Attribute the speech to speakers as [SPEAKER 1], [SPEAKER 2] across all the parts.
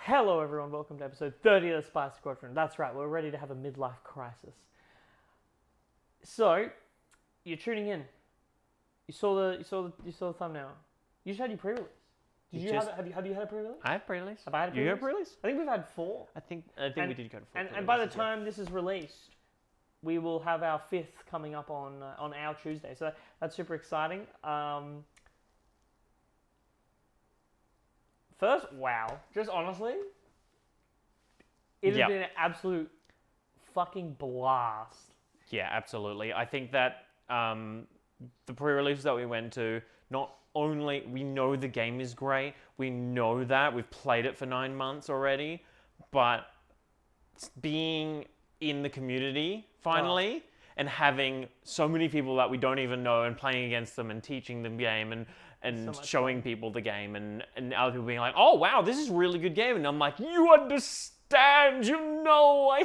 [SPEAKER 1] Hello everyone, welcome to episode 30 of the Squadron. That's right, we're ready to have a midlife crisis. So, you're tuning in. You saw the thumbnail. You just had your pre-release. Have you had a pre-release?
[SPEAKER 2] I have pre-release.
[SPEAKER 1] Have I had a pre-release?
[SPEAKER 2] You had pre-release?
[SPEAKER 1] I think we've had 4.
[SPEAKER 2] I think we did go to 4.
[SPEAKER 1] And by the time this is released, we will have our 5th coming up on our Tuesday. So that's super exciting. First, wow. Just honestly, it has been an absolute fucking blast.
[SPEAKER 2] Yeah, absolutely. I think that the pre-release that we went to, not only we know the game is great, we know that we've played it for 9 months already, but being in the community finally and having so many people that we don't even know and playing against them and teaching them game and so showing people the game and other people being like, oh wow, this is a really good game, and I'm like, you understand, you know.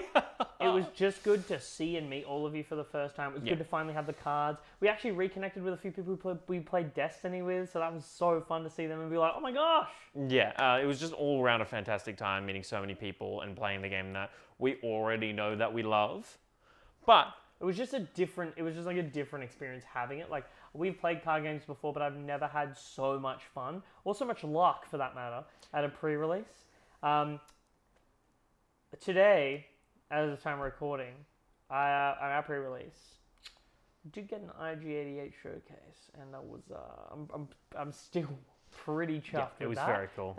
[SPEAKER 1] It was just good to see and meet all of you for the first time. It was good to finally have the cards. We actually reconnected with a few people we played Destiny with, so that was so fun to see them and be like, oh my gosh.
[SPEAKER 2] Yeah, it was just all around a fantastic time, meeting so many people and playing the game that we already know that we love. But
[SPEAKER 1] it was just like a different experience having it. Like, we've played card games before, but I've never had so much fun, or so much luck for that matter, at a pre-release. Today, as the time of recording, on our pre-release, we did get an IG-88 showcase, and that was I'm still pretty chuffed.
[SPEAKER 2] It was
[SPEAKER 1] that.
[SPEAKER 2] Very cool.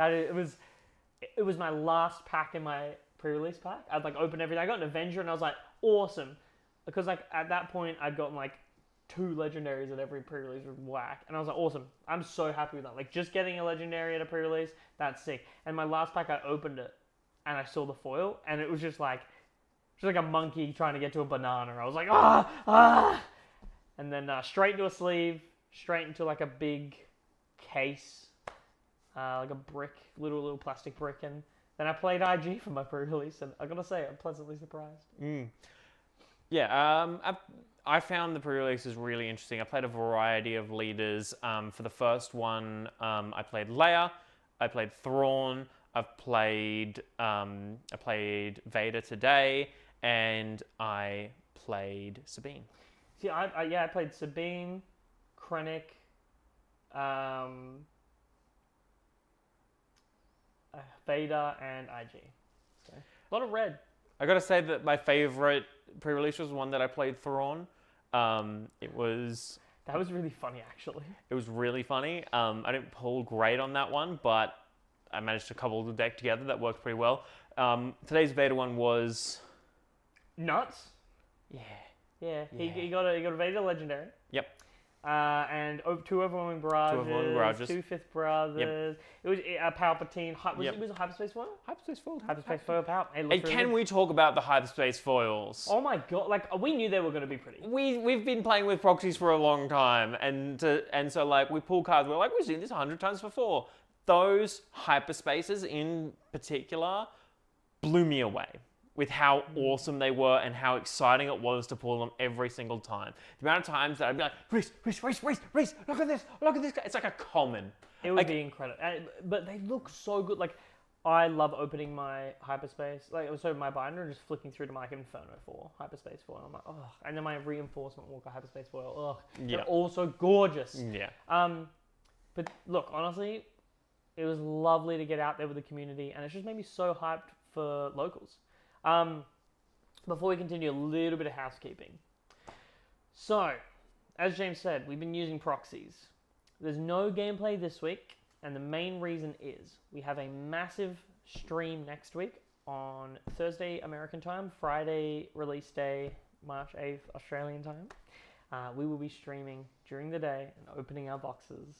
[SPEAKER 1] It was my last pack in my pre-release pack. I'd opened everything. I got an Avenger, and I was like, awesome, because at that point I'd gotten 2 legendaries at every pre-release with whack, and I was like, awesome. I'm so happy with that. Just getting a legendary at a pre-release, that's sick. And my last pack, I opened it, and I saw the foil, and it was just like a monkey trying to get to a banana. I was like, and then straight into a sleeve, straight into a big case, like a brick, little plastic brick, and then I played IG for my pre-release, and I gotta say, I'm pleasantly surprised.
[SPEAKER 2] Yeah, I found the pre-releases really interesting. I played a variety of leaders. For the first one, I played Leia, I played Thrawn, I played Vader today, and I played Sabine.
[SPEAKER 1] See, I played Sabine, Krennic, Vader, and IG. So, a lot of red.
[SPEAKER 2] I gotta say that my favorite pre-release was one that I played Thrawn. That was
[SPEAKER 1] really funny, actually.
[SPEAKER 2] It was really funny. I didn't pull great on that one, but I managed to cobble the deck together. That worked pretty well. Today's Vader one was
[SPEAKER 1] nuts. Yeah. He got a Vader legendary.
[SPEAKER 2] Yep.
[SPEAKER 1] And 2 overwhelming barrages, 2 fifth brothers.
[SPEAKER 2] Yep.
[SPEAKER 1] It was a Palpatine. It was a hyperspace foil.
[SPEAKER 2] Hyperspace
[SPEAKER 1] foil.
[SPEAKER 2] And can we talk about the hyperspace foils?
[SPEAKER 1] Oh my god! We knew they were going to be pretty.
[SPEAKER 2] We've been playing with proxies for a long time, and so we pull cards. We're like, we've seen this 100 times before. Those hyperspaces in particular blew me away with how awesome they were and how exciting it was to pull them every single time. The amount of times that I'd be like, Reese, look at this guy. It's like a common.
[SPEAKER 1] It would be incredible. But they look so good. I love opening my hyperspace. So my binder and just flicking through to my Inferno foil, hyperspace foil. I'm like, oh. And then my Reinforcement Walker hyperspace foil. Oh, they're all so gorgeous.
[SPEAKER 2] Yeah.
[SPEAKER 1] But look, honestly, it was lovely to get out there with the community, and it's just made me so hyped for locals. Before we continue, a little bit of housekeeping. So, as James said, we've been using proxies. There's no gameplay this week, and the main reason is we have a massive stream next week on Thursday American time, Friday release day, March 8th Australian time. We will be streaming during the day and opening our boxes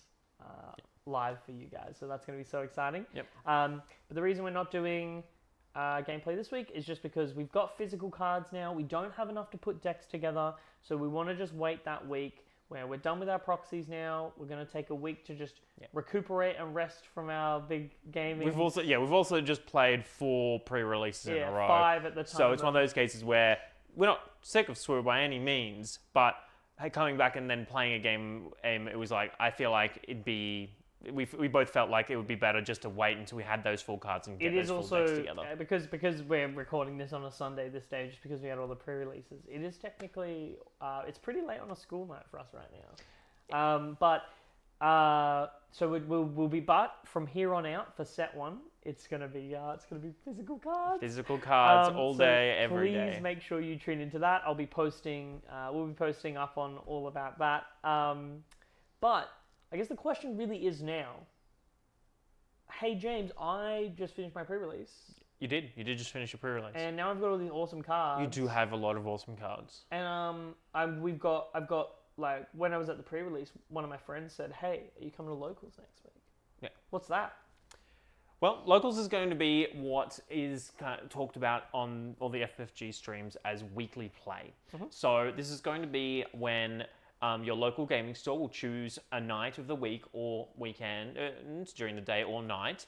[SPEAKER 1] live for you guys. So that's going to be so exciting.
[SPEAKER 2] Yep.
[SPEAKER 1] But the reason we're not doing gameplay this week is just because we've got physical cards now. We don't have enough to put decks together, so we want to just wait that week where we're done with our proxies now. We're going to take a week to just recuperate and rest from our big gaming.
[SPEAKER 2] We've also just played 4 pre-releases in a row.
[SPEAKER 1] 5 at the time.
[SPEAKER 2] So it's one of those cases where we're not sick of Swirl by any means, but coming back and then playing a game, it was like, I feel like it'd be we both felt like it would be better just to wait until we had those full cards and get
[SPEAKER 1] It is
[SPEAKER 2] those full
[SPEAKER 1] also
[SPEAKER 2] decks together.
[SPEAKER 1] because we're recording this on a Sunday this day, just because we had all the pre-releases. It is technically it's pretty late on a school night for us right now. So we'll be, but from here on out for set 1, it's gonna be physical cards.
[SPEAKER 2] Physical cards all
[SPEAKER 1] so
[SPEAKER 2] day, every day.
[SPEAKER 1] Please make sure you tune into that. I'll be posting. We'll be posting up on all about that. But I guess the question really is now. Hey James, I just finished my pre-release.
[SPEAKER 2] You did just finish your pre-release.
[SPEAKER 1] And now I've got all these awesome cards.
[SPEAKER 2] You do have a lot of awesome cards.
[SPEAKER 1] And I've got like when I was at the pre-release, one of my friends said, "Hey, are you coming to locals next week?"
[SPEAKER 2] Yeah.
[SPEAKER 1] What's that?
[SPEAKER 2] Well, locals is going to be what is kind of talked about on all the FFG streams as weekly play.
[SPEAKER 1] Mm-hmm.
[SPEAKER 2] So this is going to be when your local gaming store will choose a night of the week or weekend during the day or night,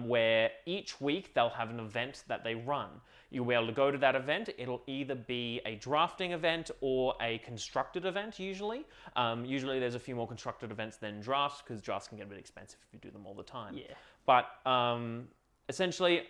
[SPEAKER 2] where each week they'll have an event that they run. You'll be able to go to that event. It'll either be a drafting event or a constructed event, usually. Usually there's a few more constructed events than drafts, because drafts can get a bit expensive if you do them all the time.
[SPEAKER 1] Yeah.
[SPEAKER 2] But essentially,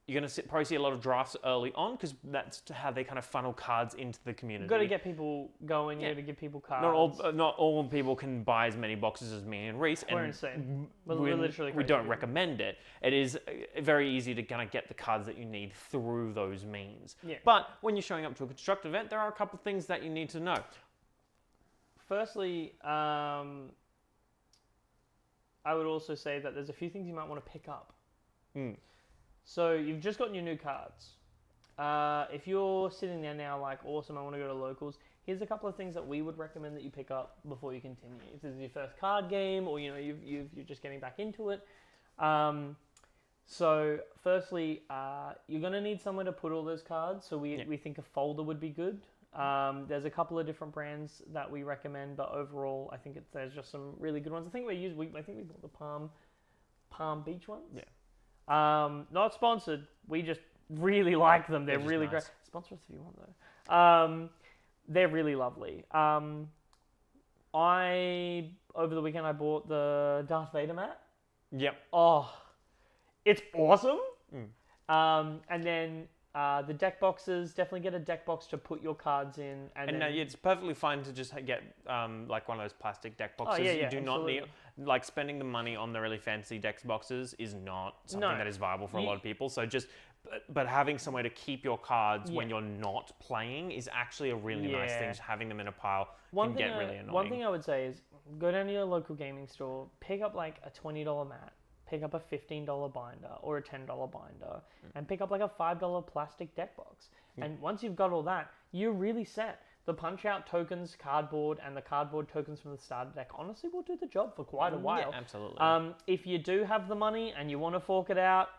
[SPEAKER 2] you're going to probably see a lot of drafts early on, because that's how they kind of funnel cards into the community.
[SPEAKER 1] You've got to get people going. You got to give people cards.
[SPEAKER 2] Not all people can buy as many boxes as me and Reese.
[SPEAKER 1] We're insane. We're literally
[SPEAKER 2] we
[SPEAKER 1] crazy
[SPEAKER 2] don't
[SPEAKER 1] people.
[SPEAKER 2] recommend it. It is very easy to kind of get the cards that you need through those means.
[SPEAKER 1] Yeah.
[SPEAKER 2] But when you're showing up to a construct event, there are a couple of things that you need to know.
[SPEAKER 1] Firstly, I would also say that there's a few things you might want to pick up. So you've just gotten your new cards. If you're sitting there now like, awesome, I want to go to locals, here's a couple of things that we would recommend that you pick up before you continue. If this is your first card game, or you're just getting back into it. So firstly, you're going to need somewhere to put all those cards. So we think a folder would be good. There's a couple of different brands that we recommend, but overall, I think there's just some really good ones. I think we bought the Palm Beach ones.
[SPEAKER 2] Yeah.
[SPEAKER 1] Not sponsored. We just really like them. They're really
[SPEAKER 2] nice.
[SPEAKER 1] great. Sponsor us if you want though. They're really lovely. Over the weekend I bought the Darth Vader mat.
[SPEAKER 2] Yep.
[SPEAKER 1] Oh, it's awesome. And then the deck boxes, definitely get a deck box to put your cards in. And then,
[SPEAKER 2] it's perfectly fine to just get like one of those plastic deck boxes.
[SPEAKER 1] yeah,
[SPEAKER 2] you do not
[SPEAKER 1] absolutely.
[SPEAKER 2] need, like, spending the money on the really fancy deck boxes is not something that is viable for a lot of people. So but having somewhere to keep your cards when you're not playing is actually a really nice thing. Just having them in a pile can get really annoying.
[SPEAKER 1] One thing I would say is go down to your local gaming store, pick up like a $20 mat, pick up a $15 binder or a $10 binder, and pick up like a $5 plastic deck box. And once you've got all that, you're really set. The punch-out tokens, cardboard, and the cardboard tokens from the starter deck honestly will do the job for quite a while.
[SPEAKER 2] Yeah, absolutely.
[SPEAKER 1] If you do have the money and you want to fork it out,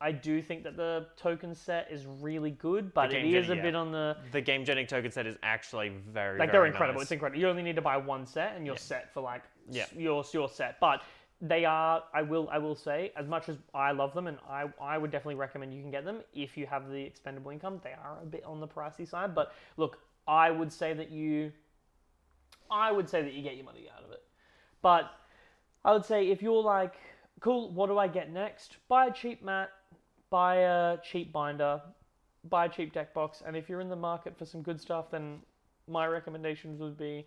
[SPEAKER 1] I do think that the token set is really good, but it is a bit on the...
[SPEAKER 2] The Game Genic token set is actually very,
[SPEAKER 1] like,
[SPEAKER 2] very
[SPEAKER 1] they're incredible.
[SPEAKER 2] nice.
[SPEAKER 1] It's incredible. You only need to buy one set and you're set for like... You're set. But they are, I will say, as much as I love them, and I would definitely recommend you can get them if you have the expendable income, they are a bit on the pricey side. But look, I would say that you get your money out of it. But I would say if you're like, cool, what do I get next? Buy a cheap mat, buy a cheap binder, buy a cheap deck box, and if you're in the market for some good stuff, then my recommendations would be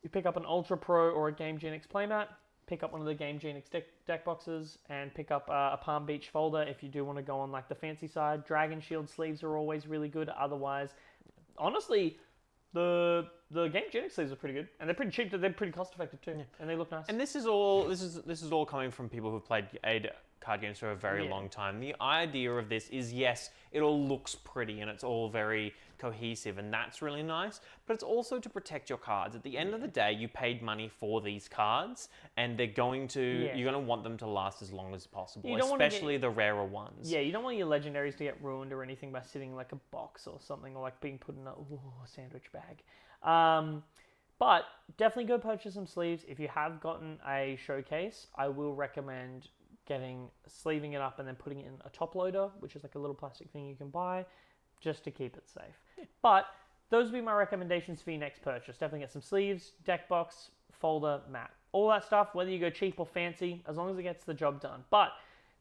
[SPEAKER 1] you pick up an Ultra Pro or a Game Genix playmat, pick up one of the Game Genix deck boxes, and pick up a Palm Beach folder if you do want to go on like the fancy side. Dragon Shield sleeves are always really good. Otherwise, honestly, the Game Genix sleeves are pretty good, and they're pretty cheap. They're pretty cost effective too, and they look nice.
[SPEAKER 2] And this is all coming from people who've played card games for a very long time. The idea of this is, yes, it all looks pretty and it's all very cohesive, and that's really nice, but it's also to protect your cards. At the end of the day, you paid money for these cards, and you're going to want them to last as long as possible, especially the rarer ones.
[SPEAKER 1] Yeah, you don't want your legendaries to get ruined or anything by sitting like a box or something, or like being put in a sandwich bag. But definitely go purchase some sleeves. If you have gotten a showcase, I will recommend sleeving it up and then putting it in a top loader, which is like a little plastic thing you can buy just to keep it safe. But those would be my recommendations for your next purchase. Definitely get some sleeves, deck box, folder, mat. all that stuff, whether you go cheap or fancy, as long as it gets the job done. But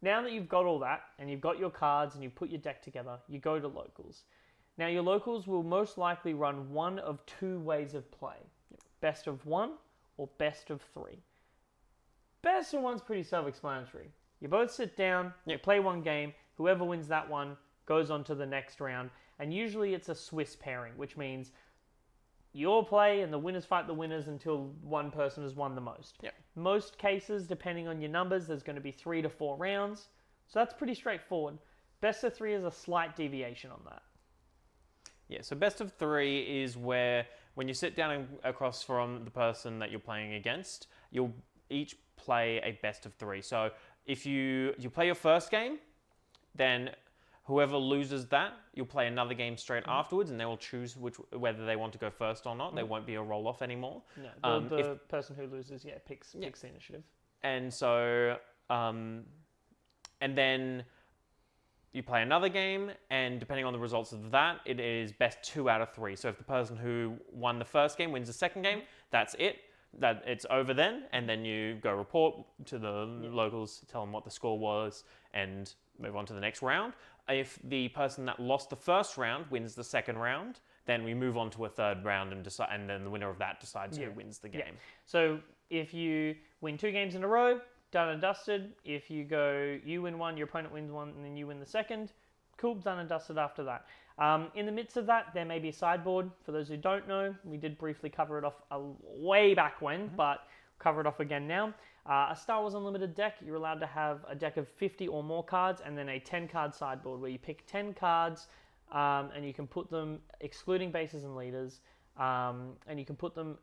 [SPEAKER 1] now that you've got all that, and you've got your cards, and you put your deck together, you go to locals. Now, your locals will most likely run one of two ways of play. Best of one or best of three. Best of one's pretty self-explanatory. You both sit down, you play one game, whoever wins that one goes on to the next round, and usually it's a Swiss pairing, which means you all play and the winners fight the winners until one person has won the most.
[SPEAKER 2] Yep.
[SPEAKER 1] Most cases, depending on your numbers, there's going to be 3 to 4 rounds, so that's pretty straightforward. Best of 3 is a slight deviation on that.
[SPEAKER 2] Yeah, so best of 3 is where when you sit down across from the person that you're playing against, you'll each play a best of 3. So if you play your first game, then whoever loses that, you'll play another game straight afterwards, and they will choose whether they want to go first or not. There won't be a roll-off anymore.
[SPEAKER 1] No, the person who loses, picks the initiative.
[SPEAKER 2] And so, and then you play another game, and depending on the results of that, it is best 2 out of 3. So if the person who won the first game wins the second game, that's it. That it's over then, and then you go report to the locals, tell them what the score was, and move on to the next round. If the person that lost the first round wins the second round, then we move on to a third round and decide, and then the winner of that decides who wins the game.
[SPEAKER 1] Yeah. So if you win 2 games in a row, done and dusted. If you win one, your opponent wins one, and then you win the second, cool, done and dusted after that. In the midst of that, there may be a sideboard. For those who don't know, we did briefly cover it off way back when, but cover it off again now. A Star Wars Unlimited deck, you're allowed to have a deck of 50 or more cards, and then a 10-card sideboard where you pick 10 cards, and you can put them, excluding bases and leaders, and you can put them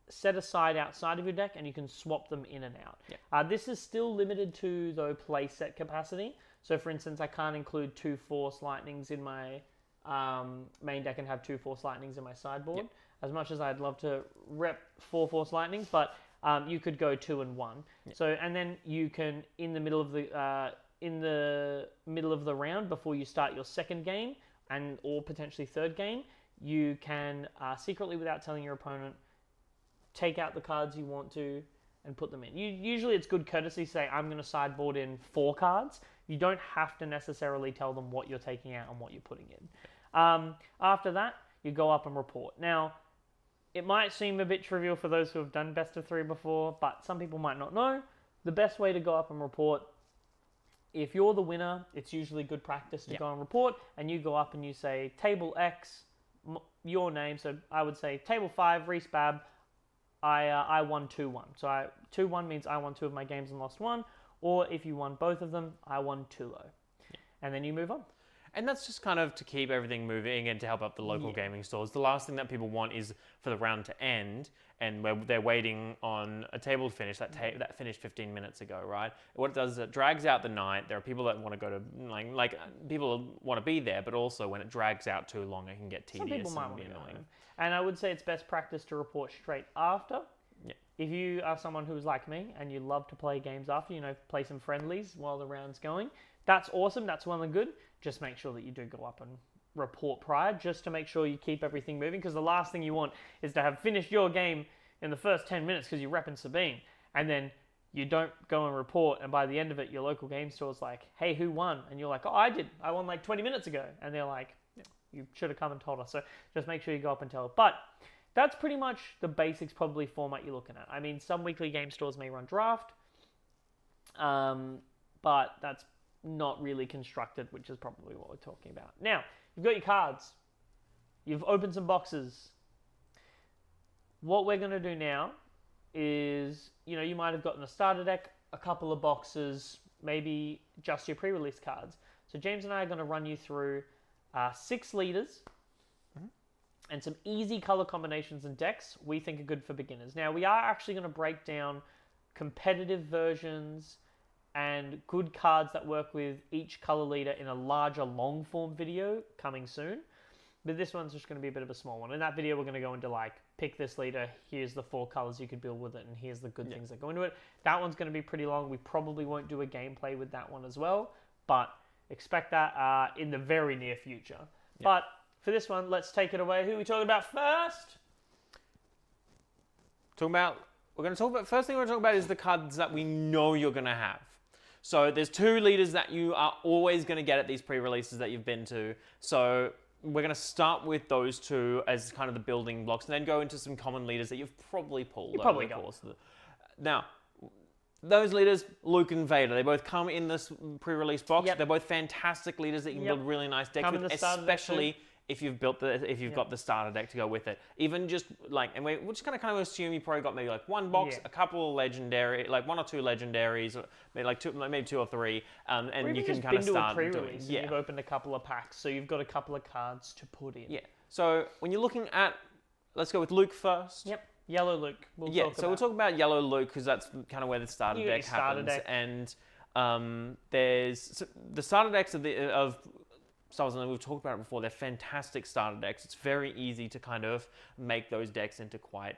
[SPEAKER 1] set aside outside of your deck, and you can swap them in and out.
[SPEAKER 2] Yep.
[SPEAKER 1] This is still limited to, though, play set capacity. So, for instance, I can't include 2 Force Lightnings in my main deck and have 2 Force Lightnings in my sideboard.
[SPEAKER 2] Yep.
[SPEAKER 1] As much as I'd love to rep 4 Force Lightnings, but you could go 2 and 1.
[SPEAKER 2] Yep.
[SPEAKER 1] So, and then you can, in the middle of the round, before you start your second game or potentially third game, you can secretly, without telling your opponent, take out the cards you want to and put them in. Usually it's good courtesy to say, I'm going to sideboard in 4 cards. You don't have to necessarily tell them what you're taking out and what you're putting in. After that, you go up and report. Now, it might seem a bit trivial for those who have done best of 3 before, but some people might not know. The best way to go up and report, if you're the winner, it's usually good practice to go and report, and you go up and you say, Table X, your name. So I would say, Table 5, Reese Babb, I won 2-1. So 2-1 means I won 2 of my games and lost 1. Or if you won both of them, I won 2-0. And then you move on.
[SPEAKER 2] And that's just kind of to keep everything moving and to help up the local gaming stores. The last thing that people want is for the round to end, and where they're waiting on a table to finish. That finished 15 minutes ago, right? What it does is it drags out the night. There are people that want to go to, like people want to be there, but also when it drags out too long, it can get tedious.
[SPEAKER 1] Some people might
[SPEAKER 2] and
[SPEAKER 1] want
[SPEAKER 2] be
[SPEAKER 1] to go
[SPEAKER 2] annoying.
[SPEAKER 1] home. And I would say it's best practice to report straight after.
[SPEAKER 2] Yeah.
[SPEAKER 1] If you are someone who's like me and you love to play games after, play some friendlies while the round's going, that's awesome. That's well and good. Just make sure that you do go up and report prior, just to make sure you keep everything moving, because the last thing you want is to have finished your game in the first 10 minutes because you're repping Sabine, and then you don't go and report, and by the end of it, your local game store's like, hey, who won? And you're like, oh, I did. I won like 20 minutes ago. And they're like, you should have come and told us. So just make sure you go up and tell it. But that's pretty much the basics, probably, format you're looking at. I mean, some weekly game stores may run draft, but that's not really constructed, which is probably what we're talking about. Now, you've got your cards. You've opened some boxes. What we're going to do now is, you might have gotten a starter deck, a couple of boxes, maybe just your pre-release cards. So James and I are going to run you through 6 leaders and some easy color combinations and decks we think are good for beginners. Now, we are actually going to break down competitive versions and good cards that work with each color leader in a larger long form video coming soon. But this one's just going to be a bit of a small one. In that video, we're going to go into pick this leader, here's the 4 colors you could build with it, and here's the good things that go into it. That one's going to be pretty long. We probably won't do a gameplay with that one as well, but expect that in the very near future. But for this one, let's take it away. Who are we talking about first?
[SPEAKER 2] Talking about we're going to talk about, first thing we're going to talk about is the cards that we know you're going to have. So there's 2 leaders that you are always going to get at these pre-releases that you've been to. So we're going to start with those 2 as kind of the building blocks, and then go into some common leaders that you've probably pulled over the course of the... Now, those leaders, Luke and Vader, they both come in this pre-release box.
[SPEAKER 1] Yep.
[SPEAKER 2] They're both fantastic leaders that you can build really nice decks with, especially if you've got the starter deck to go with it. Even just like, and we're just gonna kind of assume you probably got maybe like 1 box, a couple of legendary, like 1 or 2 legendaries, or maybe 2 or 3, and you can kind of start doing.
[SPEAKER 1] Yeah, you've opened a couple of packs, so you've got a couple of cards to put in.
[SPEAKER 2] Yeah. So when you're looking at, let's go with Luke first.
[SPEAKER 1] Yep. Yellow Luke. We'll
[SPEAKER 2] talk about Yellow Luke because that's kind of where the starter deck happens. And there's the starter decks of Star Wars, and we've talked about it before. They're fantastic starter decks. It's very easy to kind of make those decks into quite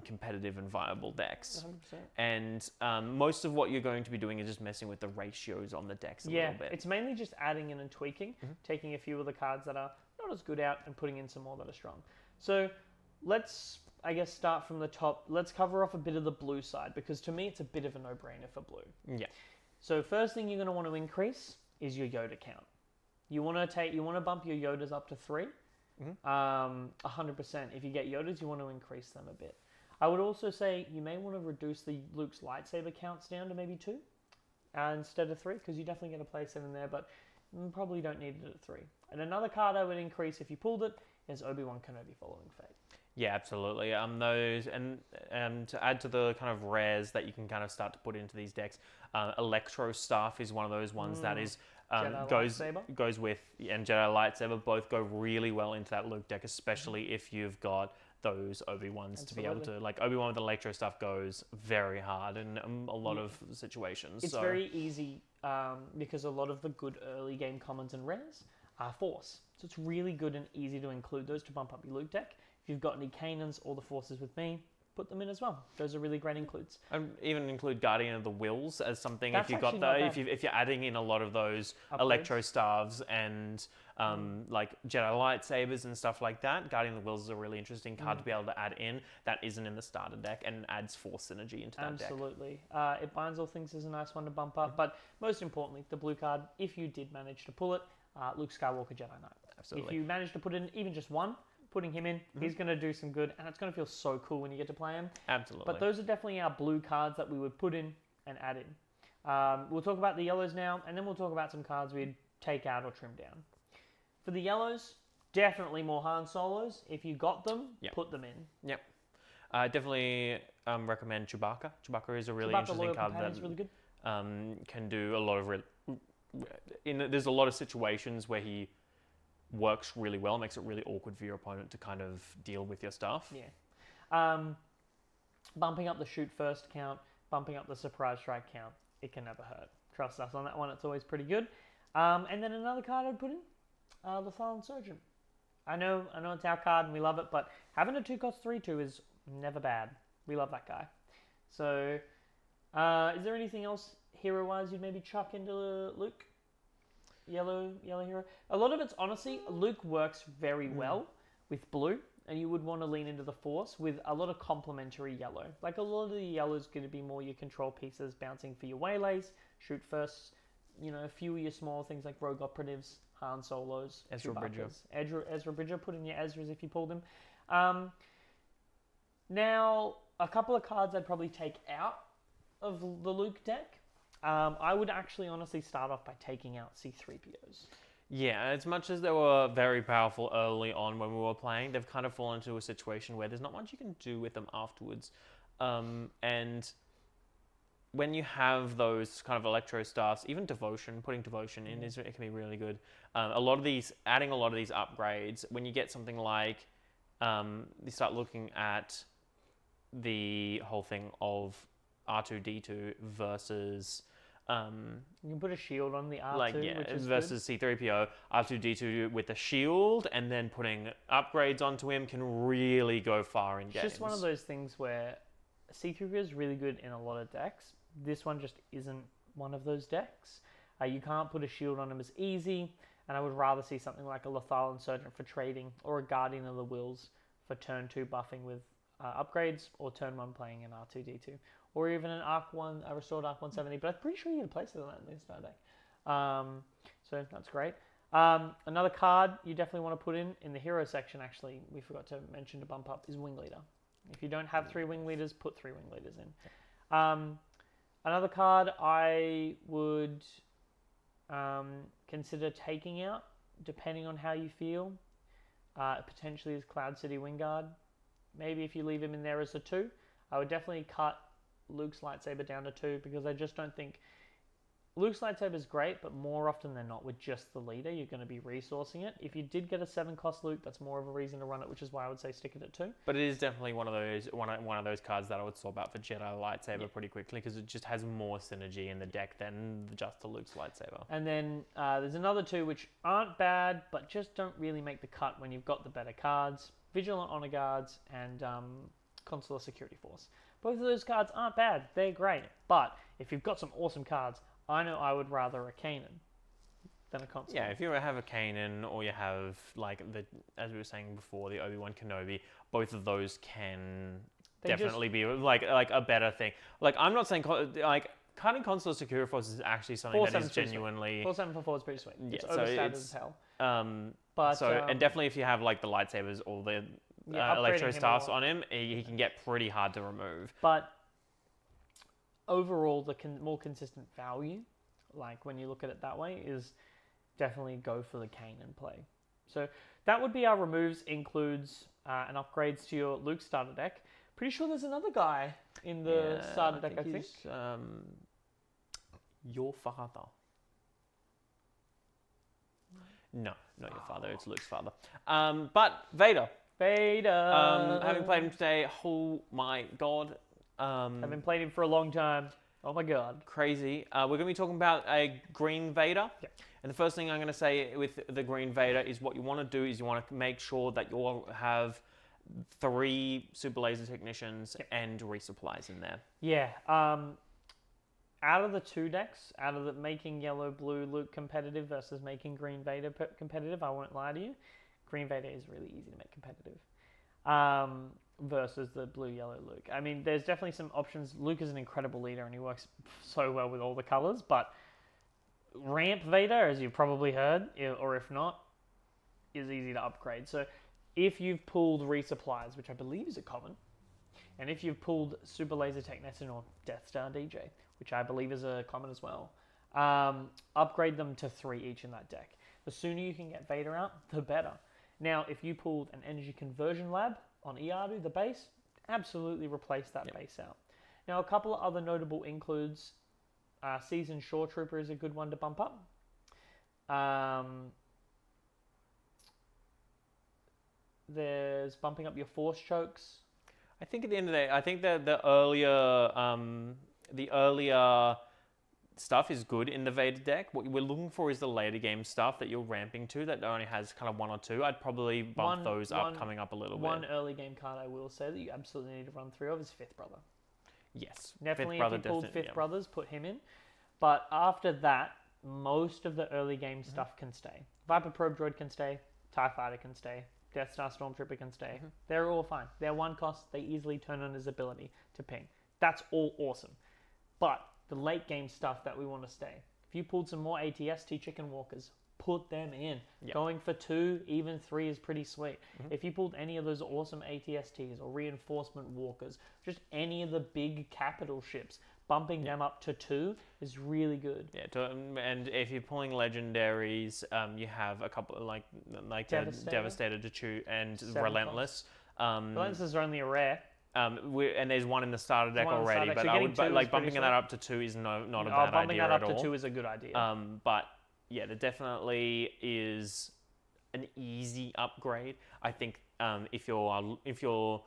[SPEAKER 2] competitive and viable decks. 100%. And most of what you're going to be doing is just messing with the ratios on the decks a little bit.
[SPEAKER 1] It's mainly just adding in and tweaking, taking a few of the cards that are not as good out and putting in some more that are strong. So let's, I guess, start from the top. Let's cover off a bit of the blue side, because to me it's a bit of a no-brainer for blue.
[SPEAKER 2] Yeah.
[SPEAKER 1] So first thing you're going to want to increase is your Yoda count. You want to bump your Yodas up to 3. 100%. If you get Yodas, you want to increase them a bit. I would also say you may want to reduce the Luke's lightsaber counts down to maybe 2 instead of 3, because you definitely get a place in there, but you probably don't need it at 3. And another card I would increase if you pulled it is Obi-Wan Kenobi Following Fate.
[SPEAKER 2] Yeah, absolutely. Those and to add to the kind of rares that you can kind of start to put into these decks, Electro Staff is one of those ones that is goes with, and Jedi Lightsaber both go really well into that Luke deck, especially if you've got those Obi-Wans to be able to, like Obi-Wan with Electro Staff goes very hard in a lot of situations.
[SPEAKER 1] It's very easy because a lot of the good early game commons and rares are Force. So it's really good and easy to include those to bump up your Luke deck. If you've got any Kanans or the Forces with me, put them in as well. Those are really great includes.
[SPEAKER 2] And even include Guardian of the Wills as something.
[SPEAKER 1] That's
[SPEAKER 2] if you've got if you're adding in a lot of those Electro Staves and like Jedi lightsabers and stuff like that, Guardian of the Wills is a really interesting card to be able to add in that isn't in the starter deck and adds Force synergy into that deck.
[SPEAKER 1] Absolutely. It binds all things is a nice one to bump up, but most importantly, the blue card, if you did manage to pull it, Luke Skywalker Jedi Knight.
[SPEAKER 2] Absolutely.
[SPEAKER 1] If you manage to put in even just one, putting him in, he's going to do some good, and it's going to feel so cool when you get to play him.
[SPEAKER 2] Absolutely.
[SPEAKER 1] But those are definitely our blue cards that we would put in and add in. We'll talk about the yellows now, and then we'll talk about some cards we'd take out or trim down. For the yellows, definitely more Han Solos. If you got them, put them in.
[SPEAKER 2] Yep. Definitely recommend Chewbacca. Chewbacca is a really interesting card that
[SPEAKER 1] really good.
[SPEAKER 2] Can do a lot of... there's a lot of situations where he works really well. It makes it really awkward for your opponent to kind of deal with your stuff.
[SPEAKER 1] Yeah. Bumping up the shoot first count, bumping up the surprise strike count, it can never hurt. Trust us on that one, it's always pretty good. And then another card I'd put in, the Fallen Surgeon. I know it's our card and we love it, but having a 2-cost 3/2 is never bad. We love that guy. So, is there anything else hero-wise you'd maybe chuck into Luke? Yellow hero. A lot of it's honestly, Luke works very well with blue, and you would want to lean into the Force with a lot of complementary yellow. Like a lot of the yellow is going to be more your control pieces, bouncing for your waylays, shoot first. A few of your small things like rogue operatives, Han Solos,
[SPEAKER 2] Ezra Bridger.
[SPEAKER 1] Ezra Bridger. Put in your Ezras if you pulled him. Now a couple of cards I'd probably take out of the Luke deck. I would actually honestly start off by taking out C-3POs.
[SPEAKER 2] Yeah, as much as they were very powerful early on when we were playing, they've kind of fallen into a situation where there's not much you can do with them afterwards. And when you have those kind of electro staffs, even devotion, putting devotion in, it can be really good. Adding a lot of these upgrades, when you get something like, you start looking at the whole thing of R2-D2 versus...
[SPEAKER 1] you can put a shield on the R2, which is
[SPEAKER 2] versus good. C-3PO, R2-D2 with a shield, and then putting upgrades onto him can really go far in games.
[SPEAKER 1] It's just one of those things where C-3PO is really good in a lot of decks. This one just isn't one of those decks. You can't put a shield on him as easy, and I would rather see something like a Lethal Insurgent for trading, or a Guardian of the Wills for turn 2 buffing with upgrades, or turn 1 playing an R2D2, or even an a restored Arc 170. But I'm pretty sure you can place it on that in this deck. So that's great. Another card you definitely want to put in the hero section, actually, we forgot to mention to bump up, is Wing Leader. If you don't have 3 Wing Leaders, put 3 Wing Leaders in. Another card I would consider taking out, depending on how you feel, potentially is Cloud City Wingguard. Maybe if you leave him in there as a 2, I would definitely cut Luke's lightsaber down to 2, because I just don't think Luke's lightsaber is great, but more often than not, with just the leader, you're going to be resourcing it. If you did get a 7-cost Luke, that's more of a reason to run it, which is why I would say stick it at 2.
[SPEAKER 2] But it is definitely one of those cards that I would swap out for Jedi lightsaber pretty quickly, because it just has more synergy in the deck than just the Luke's lightsaber.
[SPEAKER 1] And then there's another 2 which aren't bad, but just don't really make the cut when you've got the better cards: Vigilant Honor Guards and Consular Security Force. Both of those cards aren't bad; they're great. But if you've got some awesome cards, I know I would rather a Kanan than a Consular.
[SPEAKER 2] Yeah, if you have a Kanan, or you have, like, as we were saying before, the Obi-Wan Kenobi, both of those can definitely be like a better thing. Like, I'm not saying cutting Consular Security Force is actually something that is genuinely
[SPEAKER 1] 4/7 for 4 is pretty sweet.
[SPEAKER 2] Yeah,
[SPEAKER 1] it's
[SPEAKER 2] so
[SPEAKER 1] overstated as hell.
[SPEAKER 2] And definitely if you have like the lightsabers or the electro staffs on him, he can get pretty hard to remove.
[SPEAKER 1] But overall, the more consistent value, like when you look at it that way, is definitely go for the Kanan play. So that would be our removes. Includes and upgrades to your Luke starter deck. Pretty sure there's another guy in the starter deck, I think.
[SPEAKER 2] Your father. No, not your father. It's Luke's father. But Vader. Having played him today, oh my god.
[SPEAKER 1] Having played him for a long time. Oh my god.
[SPEAKER 2] Crazy. We're going to be talking about a green Vader.
[SPEAKER 1] Yep.
[SPEAKER 2] And the first thing I'm going to say with the green Vader is what you want to do is you want to make sure that you have 3 super laser technicians and resupplies in there.
[SPEAKER 1] Yeah. Out of the 2 decks, out of the making yellow blue Luke competitive versus making green Vader competitive, I won't lie to you, green Vader is really easy to make competitive. Versus the blue yellow Luke. I mean, there's definitely some options. Luke is an incredible leader and he works so well with all the colors, but Ramp Vader, as you've probably heard, or if not, is easy to upgrade. So if you've pulled resupplies, which I believe is a common, and if you've pulled Super Laser Technician or Death Star DJ, which I believe is a common as well, upgrade them to 3 each in that deck. The sooner you can get Vader out, the better. Now, if you pulled an Energy Conversion Lab on Iadu, the base, absolutely replace that base out. Now, a couple of other notable includes Seasoned Shore Trooper is a good one to bump up. There's bumping up your Force Chokes.
[SPEAKER 2] I think at the end of the day, I think that the earlier stuff is good in the Vader deck. What we're looking for is the later game stuff that you're ramping to that only has kind of 1 or 2. I'd probably bump those up coming up a little bit.
[SPEAKER 1] One early game card I will say that you absolutely need to run through of is Fifth Brother.
[SPEAKER 2] Yes.
[SPEAKER 1] Definitely, if you pulled Fifth Brothers, put him in. But after that, most of the early game stuff can stay. Viper Probe Droid can stay. TIE Fighter can stay. Death Star Stormtrooper can stay. They're all fine. They're 1 cost. They easily turn on his ability to ping. That's all awesome. But the late game stuff that we want to stay. If you pulled some more ATST Chicken Walkers, put them in. Yep. Going for 2, even 3 is pretty sweet. If you pulled any of those awesome ATSTs or Reinforcement Walkers, just any of the big capital ships, bumping them up to 2 is really good.
[SPEAKER 2] Yeah, and if you're pulling legendaries, you have a couple of like Devastator to choose and Relentless.
[SPEAKER 1] Relentless are only a rare.
[SPEAKER 2] And there's 1 in the starter deck already, but I would bumping that up to 2 is not a bad idea at all.
[SPEAKER 1] Bumping that up to 2 is a good idea.
[SPEAKER 2] But yeah, there definitely is an easy upgrade. I think if you're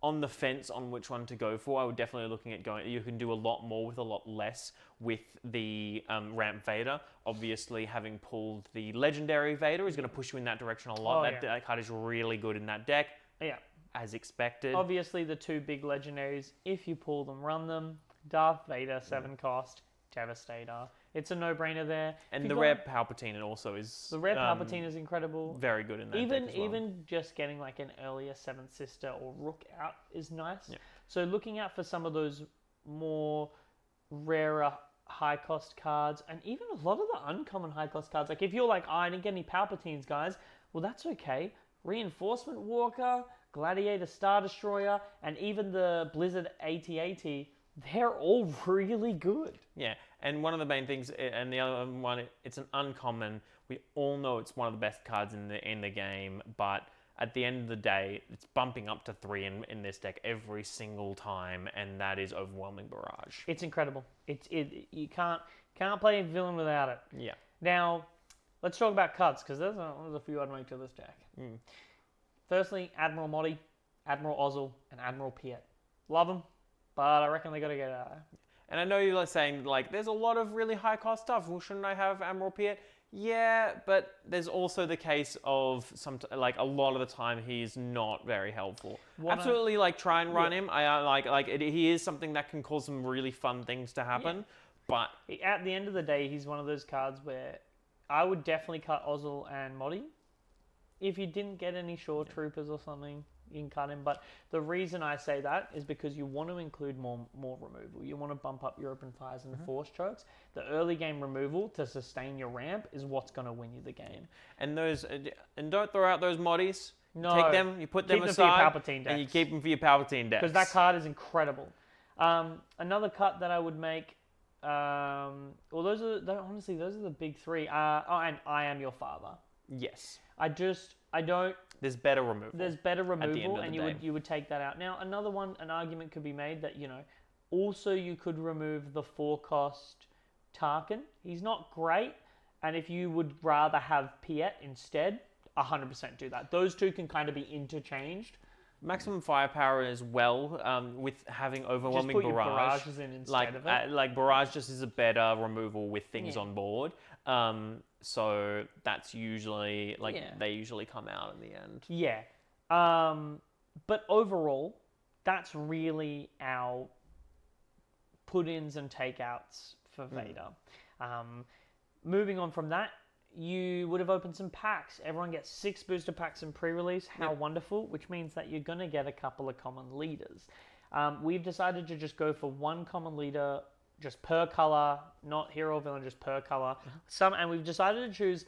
[SPEAKER 2] on the fence on which one to go for, I would definitely looking at going. You can do a lot more with a lot less with the Ramp Vader. Obviously, having pulled the Legendary Vader is going to push you in that direction a lot. That card is really good in that deck.
[SPEAKER 1] Yeah.
[SPEAKER 2] As expected.
[SPEAKER 1] Obviously, the 2 big legendaries, if you pull them, run them. Darth Vader, 7 cost, Devastator. It's a no-brainer there.
[SPEAKER 2] And the rare Palpatine also is...
[SPEAKER 1] The rare Palpatine is incredible.
[SPEAKER 2] Very good in that deck as well.
[SPEAKER 1] Even just getting like an earlier Seventh Sister or Rook out is nice.
[SPEAKER 2] Yeah.
[SPEAKER 1] So looking out for some of those more rarer high-cost cards, and even a lot of the uncommon high-cost cards. Like if you're like, I didn't get any Palpatines, guys. Well, that's okay. Reinforcement Walker, Gladiator Star Destroyer, and even the Blizzard AT-AT, they're all really good.
[SPEAKER 2] Yeah, and one of the main things, and the other one, it's an uncommon. We all know it's one of the best cards in the game, but at the end of the day, it's bumping up to 3 in this deck every single time, and that is Overwhelming Barrage.
[SPEAKER 1] It's incredible. You can't play a villain without it.
[SPEAKER 2] Yeah.
[SPEAKER 1] Now, let's talk about cuts, because there's a few I'd make to this deck. Firstly, Admiral Motti, Admiral Ozzel, and Admiral Piet. Love them, but I reckon they got to get out of there.
[SPEAKER 2] And I know you're saying, like, there's a lot of really high-cost stuff. Well, shouldn't I have Admiral Piet? Yeah, but there's also the case of a lot of the time he's not very helpful. Absolutely, try and run him. He is something that can cause some really fun things to happen. But
[SPEAKER 1] at the end of the day, he's one of those cards where I would definitely cut Ozzel and Motti. If you didn't get any Shore Troopers or something, you can cut him. But the reason I say that is because you want to include more removal. You want to bump up your open fires and force chokes. The early game removal to sustain your ramp is what's going to win you the game.
[SPEAKER 2] And don't throw out those Mottis.
[SPEAKER 1] No,
[SPEAKER 2] take them, you put them aside, and you keep them for your Palpatine decks.
[SPEAKER 1] Because that card is incredible. Another cut that I would make. Those are the big 3. And I Am Your Father.
[SPEAKER 2] Yes.
[SPEAKER 1] I don't.
[SPEAKER 2] There's better removal.
[SPEAKER 1] There's better removal, and you would take that out. Now, an argument could be made that, also you could remove the 4-cost Tarkin. He's not great, and if you would rather have Piet instead, 100% do that. Those two can kind of be interchanged.
[SPEAKER 2] Maximum firepower as well, with having Overwhelming
[SPEAKER 1] Just put
[SPEAKER 2] Barrage.
[SPEAKER 1] Your barrages in instead of it.
[SPEAKER 2] Barrage just is a better removal with things on board. So that's usually, they usually come out in the end.
[SPEAKER 1] Yeah. But overall, that's really our put-ins and takeouts for Vader. Moving on from that, you would have opened some packs. Everyone gets 6 booster packs in pre-release. How wonderful, which means that you're going to get a couple of common leaders. We've decided to just go for 1 common leader, just per color, not hero or villain, just per color. And we've decided to choose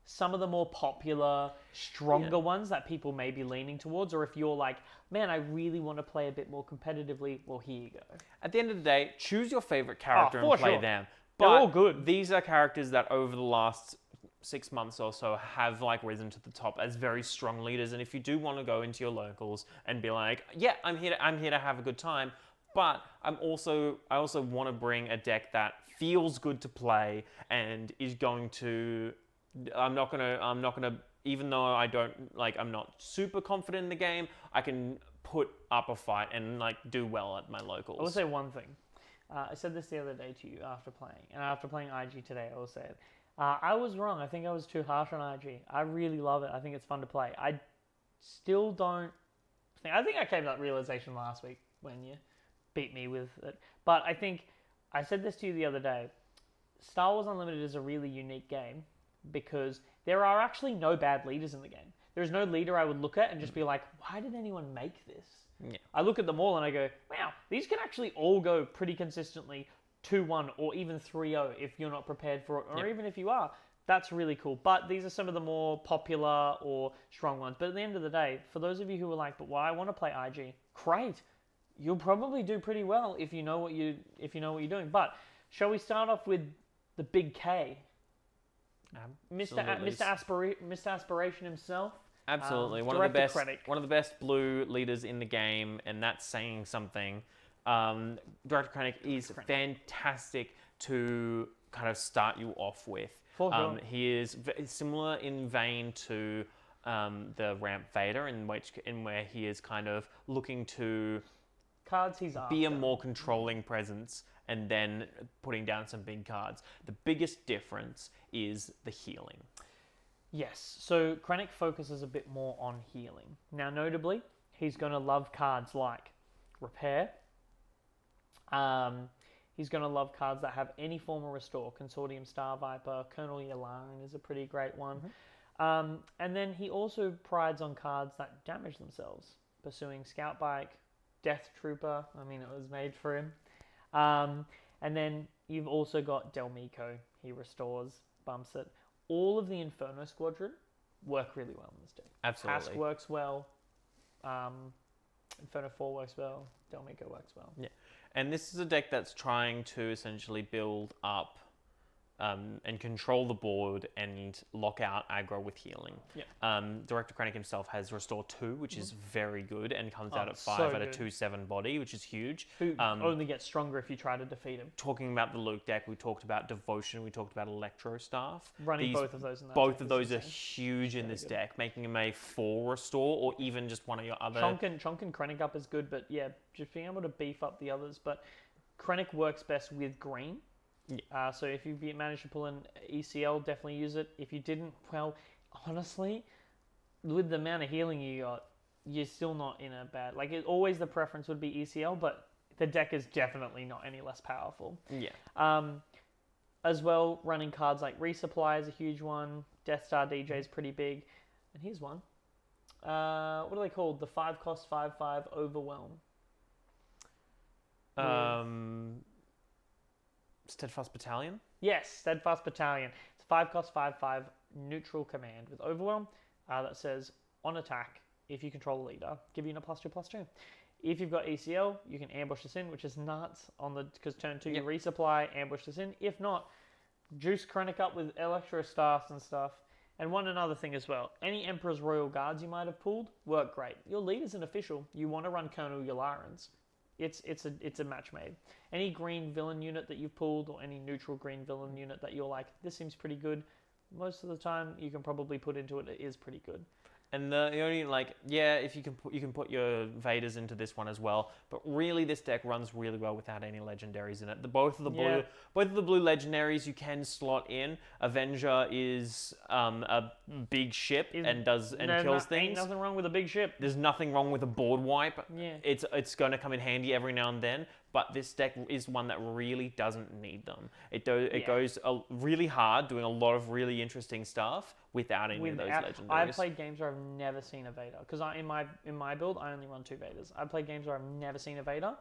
[SPEAKER 1] some of the more popular, stronger ones that people may be leaning towards. Or if you're like, man, I really want to play a bit more competitively, well, here you go.
[SPEAKER 2] At the end of the day, choose your favorite character and play them.
[SPEAKER 1] They're all good.
[SPEAKER 2] These are characters that over the last 6 months or so have risen to the top as very strong leaders. And if you do want to go into your locals and be like, yeah, I'm here to have a good time, but I also want to bring a deck that feels good to play and is going to. I'm not gonna. Even though I'm not super confident in the game, I can put up a fight and do well at my locals.
[SPEAKER 1] I will say one thing. I said this the other day to you after playing IG today. I will say it. I was wrong. I think I was too harsh on IG. I really love it. I think it's fun to play. I still don't think. I think I came to that realization last week when you beat me with it. But I think I said this to you the other day. Star Wars Unlimited is a really unique game because there are actually no bad leaders in the game. There's no leader I would look at and just be like, why did anyone make this?
[SPEAKER 2] Yeah.
[SPEAKER 1] I look at them all and I go, wow, these can actually all go pretty consistently 2-1 or even 3-0 if you're not prepared for it, or even if you are. That's really cool. But these are some of the more popular or strong ones. But at the end of the day, for those of you who are like, but why I want to play IG, great. You'll probably do pretty well if you know what you're doing. But shall we start off with the big K? Mr. Aspiration himself.
[SPEAKER 2] Absolutely, one of the best blue leaders in the game, and that's saying something. Director Krennic is fantastic to kind of start you off with. He is similar in vein to the ramp Vader, in where he is kind of looking to
[SPEAKER 1] cards he's
[SPEAKER 2] be a more controlling presence and then putting down some big cards. The biggest difference is the healing.
[SPEAKER 1] Yes, so Krennic focuses a bit more on healing. Now, notably, he's going to love cards like Repair. He's going to love cards that have any form of restore. Consortium Star Viper, Colonel Yularen is a pretty great one. And then he also prides on cards that damage themselves. Pursuing Scout Bike, Death Trooper, I mean, it was made for him. And then you've also got Delmico. He restores, bumps it. All of the Inferno Squadron work really well in this deck.
[SPEAKER 2] Absolutely.
[SPEAKER 1] Task works well. Inferno 4 works well. Delmico works well.
[SPEAKER 2] Yeah. And this is a deck that's trying to essentially build up and control the board and lock out aggro with healing.
[SPEAKER 1] Yeah.
[SPEAKER 2] Director Krennic himself has Restore 2, which is very good, and comes out at
[SPEAKER 1] so
[SPEAKER 2] 5 at a
[SPEAKER 1] good.
[SPEAKER 2] 2/7 body, which is huge.
[SPEAKER 1] Who only gets stronger if you try to defeat him.
[SPEAKER 2] Talking about the Luke deck, we talked about Devotion, we talked about Electro Staff.
[SPEAKER 1] Running both of those in that
[SPEAKER 2] Both
[SPEAKER 1] deck
[SPEAKER 2] of
[SPEAKER 1] is
[SPEAKER 2] those are
[SPEAKER 1] insane.
[SPEAKER 2] huge in this
[SPEAKER 1] good.
[SPEAKER 2] deck, making him a 4 Restore, or even just one of your other...
[SPEAKER 1] Chonk and Krennic up is good, but yeah, just being able to beef up the others. But Krennic works best with green.
[SPEAKER 2] Yeah.
[SPEAKER 1] So if you manage to pull in ECL, definitely use it. If you didn't, well, honestly, with the amount of healing you got, you're still not in a bad... Like, always the preference would be ECL, but the deck is definitely not any less powerful.
[SPEAKER 2] Yeah.
[SPEAKER 1] As well, running cards like Resupply is a huge one. Death Star DJ is pretty big. And here's one. What are they called? The 5-cost 5/5 Overwhelm.
[SPEAKER 2] Steadfast Battalion?
[SPEAKER 1] Yes, Steadfast Battalion. It's 5-cost 5/5 neutral command with Overwhelm that says, on attack, if you control a leader, give you a +2/+2. If you've got ECL, you can ambush this in, which is nuts, because turn 2 you resupply, ambush this in. If not, juice Krennic up with Electro Staffs and stuff. And one another thing as well, any Emperor's Royal Guards you might have pulled work great. Your leader's an official. You want to run Colonel Yularans. It's a match made. Any green villain unit that you've pulled, or any neutral green villain unit that you're like, this seems pretty good, most of the time you can probably put into it, it is pretty good.
[SPEAKER 2] And the only, like, yeah, if you can put your Vaders into this one as well, but really this deck runs really well without any legendaries in it. Both of the blue legendaries you can slot in. Avenger is a big ship and kills things.
[SPEAKER 1] Ain't nothing wrong with a big ship.
[SPEAKER 2] There's nothing wrong with a board wipe.
[SPEAKER 1] Yeah.
[SPEAKER 2] It's going to come in handy every now and then, but this deck is one that really doesn't need them. It goes really hard, doing a lot of really interesting stuff without any of those legendaries.
[SPEAKER 1] I've played games where I've never seen a Vader, because in my build I only run 2 Vaders. I've played games where I've never seen a Vader,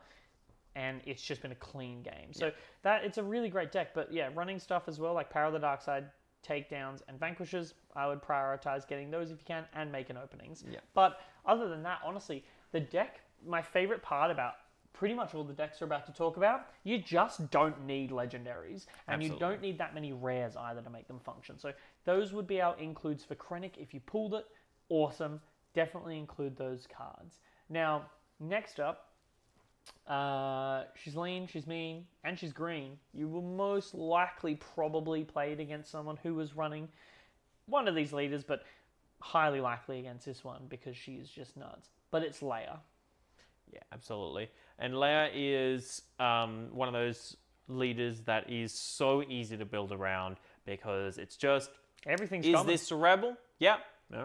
[SPEAKER 1] and it's just been a clean game. So it's a really great deck. But yeah, running stuff as well, like Power of the Dark Side, takedowns, and vanquishes, I would prioritize getting those if you can, and making openings.
[SPEAKER 2] Yeah.
[SPEAKER 1] But other than that, honestly, the deck, my favorite part about pretty much all the decks we're about to talk about, you just don't need legendaries, and you don't need that many rares either to make them function. So those would be our includes for Krennic. If you pulled it, awesome. Definitely include those cards. Now, next up, she's lean, she's mean, and she's green. You will most likely probably play it against someone who was running one of these leaders, but highly likely against this one because she is just nuts. But it's Leia.
[SPEAKER 2] Yeah, absolutely. And Leia is one of those leaders that is so easy to build around because it's just...
[SPEAKER 1] Everything's
[SPEAKER 2] Is
[SPEAKER 1] common.
[SPEAKER 2] this a rebel? Yeah. All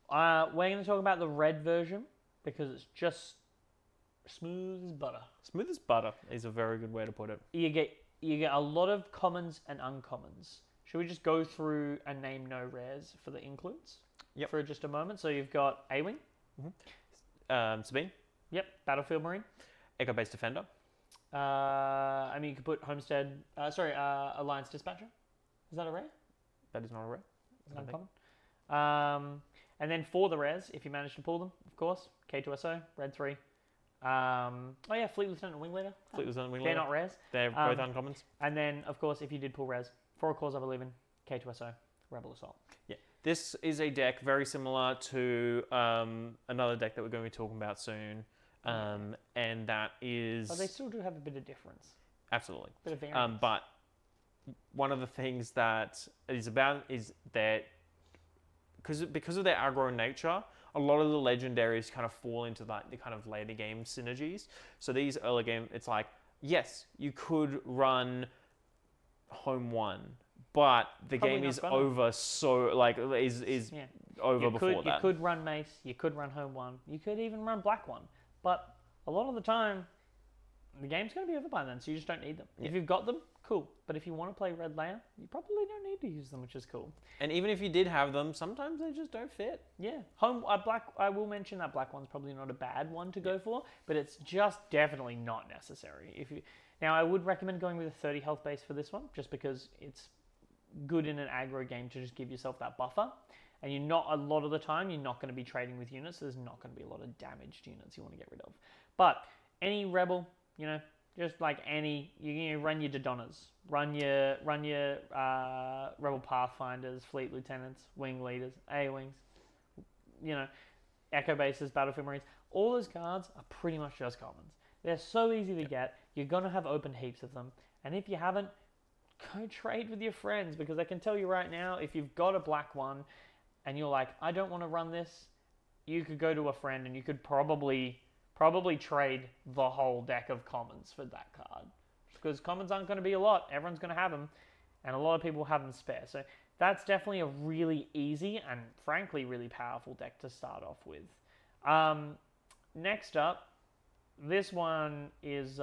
[SPEAKER 2] right.
[SPEAKER 1] We're going to talk about the red version because it's just smooth as butter.
[SPEAKER 2] Smooth as butter is a very good way to put it.
[SPEAKER 1] You get a lot of commons and uncommons. Should we just go through and name no rares for the includes?
[SPEAKER 2] Yep.
[SPEAKER 1] For just a moment. So you've got A-Wing.
[SPEAKER 2] Sabine.
[SPEAKER 1] Yep. Battlefield Marine.
[SPEAKER 2] Echo-based Defender.
[SPEAKER 1] I mean, you could put Homestead... Alliance Dispatcher. Is that a rare?
[SPEAKER 2] That is not a rare.
[SPEAKER 1] Is that uncommon? And then for the rares, if you manage to pull them, of course, K2SO, Red 3. Fleet Lieutenant and Wing Leader.
[SPEAKER 2] Fleet Lieutenant and Wing
[SPEAKER 1] They're
[SPEAKER 2] Leader.
[SPEAKER 1] not rares.
[SPEAKER 2] They're both uncommons.
[SPEAKER 1] And then, of course, if you did pull res, For a Cause I Believe in, K2SO, Rebel Assault.
[SPEAKER 2] Yeah. This is a deck very similar to another deck that we're going to be talking about soon. And that is...
[SPEAKER 1] But they still do have a bit of difference.
[SPEAKER 2] Absolutely.
[SPEAKER 1] Bit of variance.
[SPEAKER 2] But one of the things that is about is that because of their aggro nature, a lot of the legendaries kind of fall into the kind of later game synergies. So these early game, it's like, yes, you could run home one, but the
[SPEAKER 1] Probably
[SPEAKER 2] game
[SPEAKER 1] not
[SPEAKER 2] is
[SPEAKER 1] gonna.
[SPEAKER 2] over. So over before that.
[SPEAKER 1] You could run Mace. You could run home one. You could even run black one. But a lot of the time, the game's going to be over by then, so you just don't need them.
[SPEAKER 2] Yeah.
[SPEAKER 1] If you've got them, cool. But if you want to play Red Leia, you probably don't need to use them, which is cool.
[SPEAKER 2] And even if you did have them, sometimes they just don't fit.
[SPEAKER 1] Yeah, I will mention that black one's probably not a bad one to go for, but it's just definitely not necessary. Now, I would recommend going with a 30 health base for this one, just because it's good in an aggro game to just give yourself that buffer. And a lot of the time, you're not going to be trading with units, so there's not going to be a lot of damaged units you want to get rid of. But any rebel, just like you run your Dodonas, run your rebel pathfinders, fleet lieutenants, wing leaders, A-wings, echo bases, battlefield marines. All those cards are pretty much just commons. They're so easy to get. You're going to have open heaps of them. And if you haven't, go trade with your friends, because I can tell you right now, if you've got a black one and you're like, I don't want to run this, you could go to a friend and you could probably trade the whole deck of commons for that card. Because commons aren't going to be a lot. Everyone's going to have them. And a lot of people have them spare. So that's definitely a really easy and, frankly, really powerful deck to start off with. Next up, this one is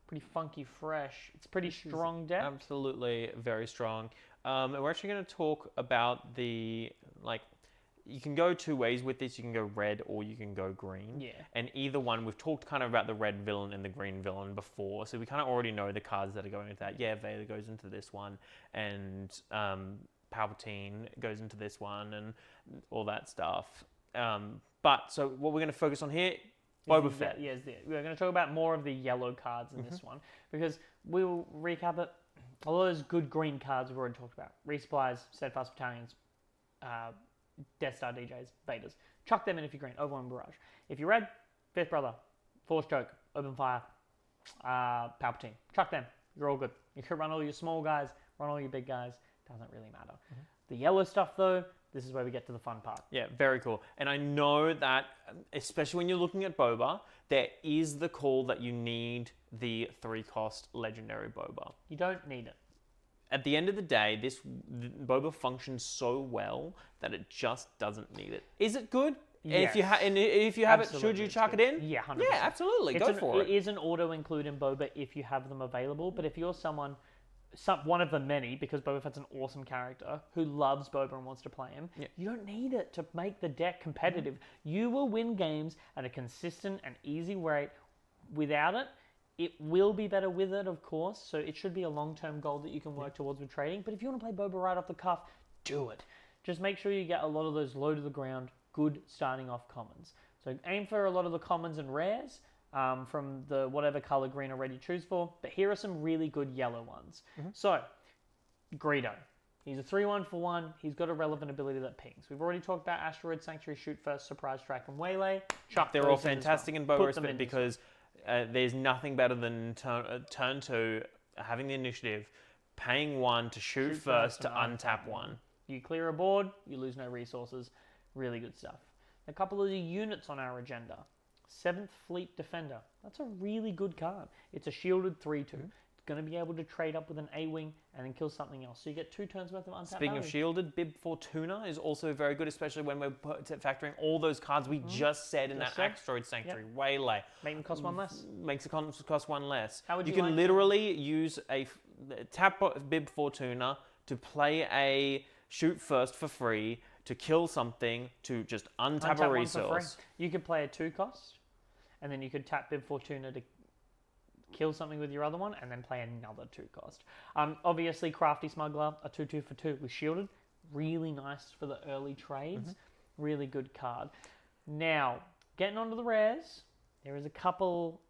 [SPEAKER 1] pretty funky fresh. It's a pretty strong deck.
[SPEAKER 2] Absolutely very strong. And we're actually going to talk about you can go two ways with this. You can go red or you can go green.
[SPEAKER 1] Yeah.
[SPEAKER 2] And either one, we've talked kind of about the red villain and the green villain before, so we kind of already know the cards that are going into that. Yeah, Vader goes into this one, and Palpatine goes into this one, and all that stuff. So what we're going to focus on here, Boba Fett.
[SPEAKER 1] We're going to talk about more of the yellow cards in this one, because we'll recap it. A lot of those good green cards we've already talked about. Resupplies, Steadfast Battalions, Death Star DJs, Vaders. Chuck them in if you're green. Overwhelming Barrage. If you're red, Fifth Brother, Force Choke, Open Fire, Palpatine. Chuck them. You're all good. You can run all your small guys, run all your big guys. Doesn't really matter. The yellow stuff, though, this is where we get to the fun part.
[SPEAKER 2] Yeah, very cool. And I know that, especially when you're looking at Boba, there is the call that you need the 3-cost legendary Boba.
[SPEAKER 1] You don't need it.
[SPEAKER 2] At the end of the day, Boba functions so well that it just doesn't need it. Is it good?
[SPEAKER 1] Yes.
[SPEAKER 2] If you have
[SPEAKER 1] Absolutely,
[SPEAKER 2] it, should you chuck it in?
[SPEAKER 1] Yeah, 100%.
[SPEAKER 2] Yeah, absolutely. Go for it.
[SPEAKER 1] It is an auto-include in Boba if you have them available, but if you're one of the many, because Boba Fett's an awesome character who loves Boba and wants to play him, you don't need it to make the deck competitive. You will win games at a consistent and easy rate without it. It will be better with it, of course, so it should be a long-term goal that you can work towards with trading. But if you want to play Boba right off the cuff, do it. Just make sure you get a lot of those low-to-the-ground, good starting-off commons. So aim for a lot of the commons and rares from the whatever color green already choose for. But here are some really good yellow ones. So, Greedo. He's a 3-1 for 1. He's got a relevant ability that pings. We've already talked about Asteroid Sanctuary, Shoot First, Surprise Strike, and Waylay.
[SPEAKER 2] They're all fantastic in Boba Respect because there's nothing better than turn 2, having the initiative, paying 1 to shoot first to untap 1.
[SPEAKER 1] You clear a board, you lose no resources. Really good stuff. A couple of the units on our agenda. 7th Fleet Defender. That's a really good card. It's a shielded 3-2. It's going to be able to trade up with an A-Wing and then kill something else. So you get 2 turns worth of untapped
[SPEAKER 2] Speaking
[SPEAKER 1] value.
[SPEAKER 2] of shielded, Bib Fortuna is also very good, especially when we're factoring all those cards we just said in that Asteroid Sanctuary. Waylay.
[SPEAKER 1] Make them cost 1 less.
[SPEAKER 2] Makes it cost 1 less.
[SPEAKER 1] How would you
[SPEAKER 2] can
[SPEAKER 1] like
[SPEAKER 2] literally use tap Bib Fortuna to play a shoot first for free, to kill something, to just untap a resource.
[SPEAKER 1] You could play a 2-cost, and then you could tap Bib Fortuna to kill something with your other one, and then play another 2-cost. Obviously, Crafty Smuggler, a 2-2 for 2 with shielded. Really nice for the early trades. Really good card. Now, getting onto the rares, there is a couple...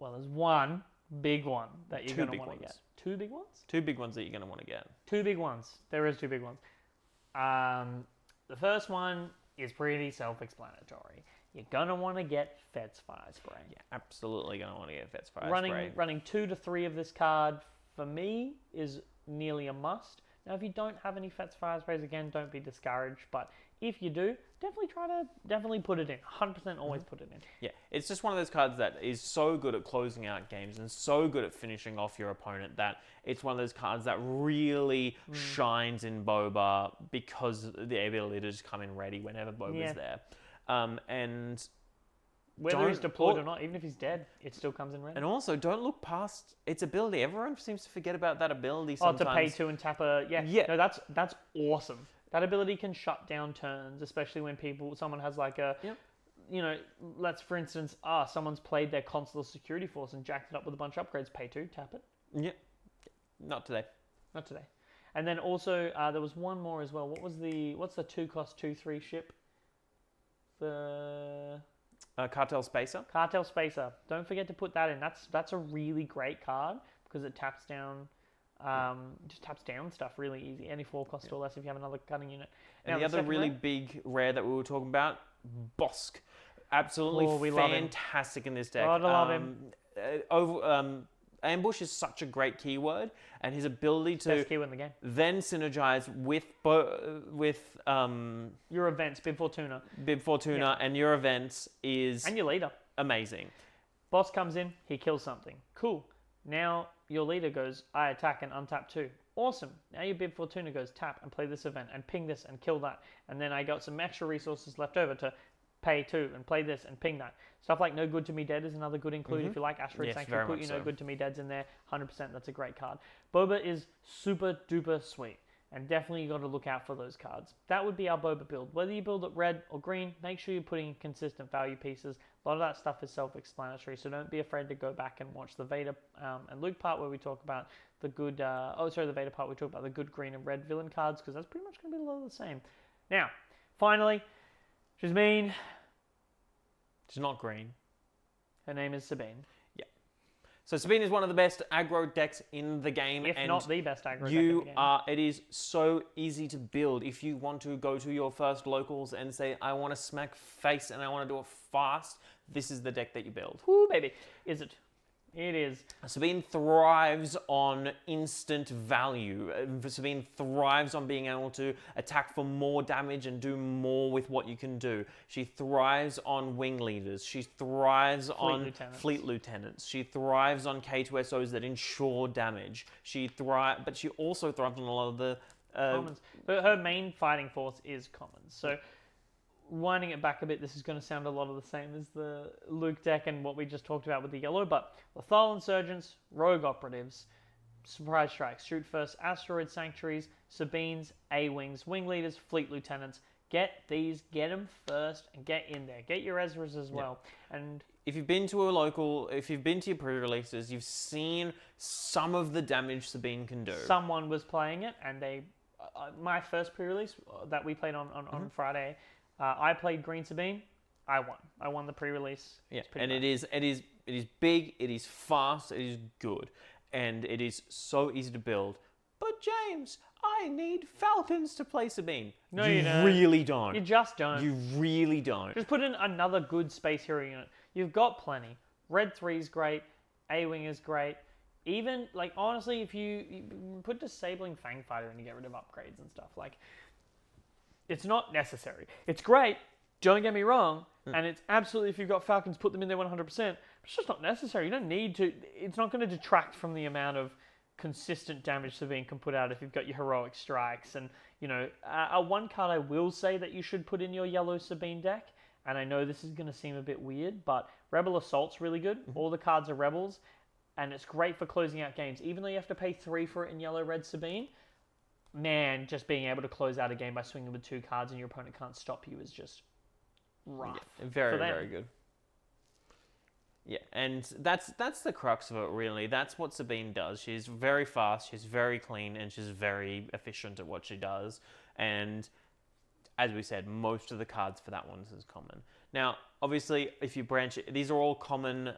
[SPEAKER 1] Well, there's one big one that you're going to want to get. 2 big ones?
[SPEAKER 2] 2 big ones that you're going to want to get.
[SPEAKER 1] 2 big ones. There is 2 big ones. The first one is pretty self-explanatory. You're going to want to get Fet's Fire Spray.
[SPEAKER 2] Yeah, absolutely going to want to get Fet's Fire Spray.
[SPEAKER 1] Running 2 to 3 of this card, for me, is nearly a must. Now, if you don't have any Fet's Fire Sprays, again, don't be discouraged. But if you do, definitely put it in. 100% always put it in.
[SPEAKER 2] Yeah, it's just one of those cards that is so good at closing out games and so good at finishing off your opponent that it's one of those cards that really shines in Boba because the ability to just come in ready whenever Boba's there. And
[SPEAKER 1] Whether he's deployed or not, even if he's dead, it still comes in red.
[SPEAKER 2] And also, don't look past its ability. Everyone seems to forget about that ability sometimes.
[SPEAKER 1] To pay 2 and tap a... Yeah. No, that's awesome. That ability can shut down turns, especially when someone has like a...
[SPEAKER 2] Yep.
[SPEAKER 1] You know, let's, for instance, someone's played their Consular Security Force and jacked it up with a bunch of upgrades. Pay 2, tap it.
[SPEAKER 2] Yep. Not today.
[SPEAKER 1] Not today. And then also, there was one more as well. What's the 2-cost 2/3 ship? The...
[SPEAKER 2] Cartel Spacer.
[SPEAKER 1] Cartel Spacer. Don't forget to put that in. That's a really great card because it taps down... just taps down stuff really easy. Any 4-cost or less if you have another gunning unit. Now,
[SPEAKER 2] And the other really big rare that we were talking about, Bosk. Absolutely fantastic in this deck.
[SPEAKER 1] God, I love him.
[SPEAKER 2] Ambush is such a great keyword, and his ability to
[SPEAKER 1] Best keyword in the game.
[SPEAKER 2] then synergize with
[SPEAKER 1] Your events, Bib Fortuna.
[SPEAKER 2] And your events is
[SPEAKER 1] And your leader.
[SPEAKER 2] amazing.
[SPEAKER 1] Boss comes in, he kills something. Cool. Now your leader goes, I attack and untap 2. Awesome. Now your Bib Fortuna goes, tap and play this event and ping this and kill that. And then I got some extra resources left over to pay 2 and play this and ping that. Stuff like No Good to Me Dead is another good include if you like. Asteroid Sanctuary, put No Good to Me Dead's in there. 100%, that's a great card. Boba is super duper sweet. And definitely you got to look out for those cards. That would be our Boba build. Whether you build it red or green, make sure you're putting in consistent value pieces. A lot of that stuff is self-explanatory, so don't be afraid to go back and watch the Vader and Luke part where we talk about the good... the Vader part we talk about the good green and red villain cards, because that's pretty much going to be a lot of the same. Now, finally, Jasmine.
[SPEAKER 2] She's not green.
[SPEAKER 1] Her name is Sabine.
[SPEAKER 2] Yeah. So Sabine is one of the best aggro decks in the game.
[SPEAKER 1] If not the best aggro deck in the game.
[SPEAKER 2] It is so easy to build. If you want to go to your first locals and say, I want to smack face and I want to do it fast, this is the deck that you build.
[SPEAKER 1] Woo, baby. Is it? It is.
[SPEAKER 2] Sabine thrives on instant value. Sabine thrives on being able to attack for more damage and do more with what you can do. She thrives on wing leaders. She thrives on fleet lieutenants. She thrives on K2SOs that ensure damage. But she also thrives on a lot of the
[SPEAKER 1] commons. But her main fighting force is commons. So winding it back a bit, this is going to sound a lot of the same as the Luke deck and what we just talked about with the yellow, but Lethal Insurgents, Rogue Operatives, Surprise Strikes, Shoot First, Asteroid Sanctuaries, Sabines, A-Wings, Wing Leaders, Fleet Lieutenants. Get them first and get in there. Get your Ezras as well. And
[SPEAKER 2] if you've been to a local, if you've been to your pre-releases, you've seen some of the damage Sabine can do.
[SPEAKER 1] Someone was playing it, and my first pre-release that we played on Friday, I played Green Sabine. I won. I won the pre-release.
[SPEAKER 2] Yeah, and it is big. It is fast. It is good, and it is so easy to build. But James, I need Falcons to play Sabine.
[SPEAKER 1] No, you don't.
[SPEAKER 2] Really don't.
[SPEAKER 1] You just don't.
[SPEAKER 2] You really don't.
[SPEAKER 1] Just put in another good space hero unit. You've got plenty. Red 3 is great. A-Wing is great. Even, like, honestly, if you put Disabling Fang Fighter and you get rid of upgrades and stuff, like, it's not necessary. It's great, don't get me wrong, and it's absolutely, if you've got Falcons, put them in there 100%, but it's just not necessary. You don't need to. It's not going to detract from the amount of consistent damage Sabine can put out if you've got your heroic strikes. And, you know, one card I will say that you should put in your yellow Sabine deck, and I know this is going to seem a bit weird, but Rebel Assault's really good. All the cards are Rebels, and it's great for closing out games. Even though you have to pay 3 for it in yellow, red Sabine, man, just being able to close out a game by swinging with 2 cards and your opponent can't stop you is just rough.
[SPEAKER 2] Yeah, very good. Yeah, and that's the crux of it, really. That's what Sabine does. She's very fast, she's very clean, and she's very efficient at what she does. And as we said, most of the cards for that one is common. Now, obviously, if you branch it, these are all common